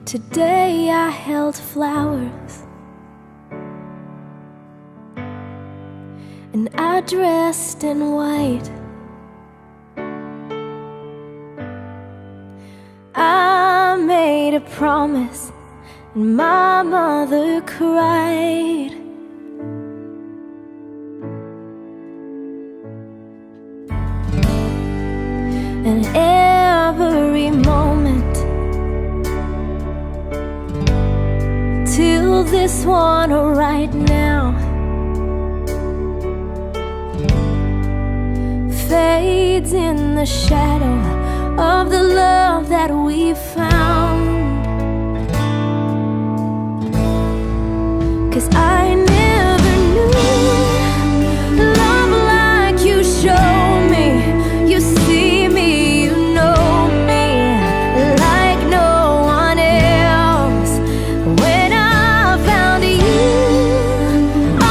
Today I held flowers and I dressed in white. I made a promise and my mother cried. And every moment till this one right now fades in the shadow of the love that we found. 'Cause I never knew love like you show me. You see me, you know me like no one else. When I found you,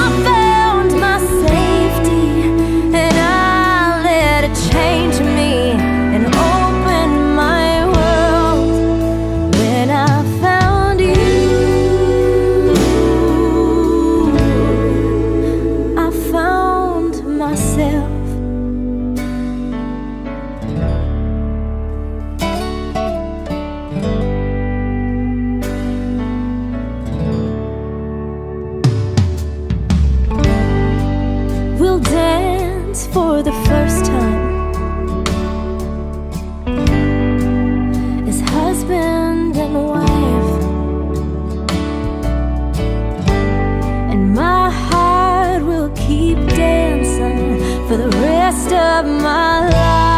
I found my safety, and I let it change me and open my world. When I found you, I found myself. We'll dance for the first time as husband and wife, and my heart will keep dancing for the rest of my life.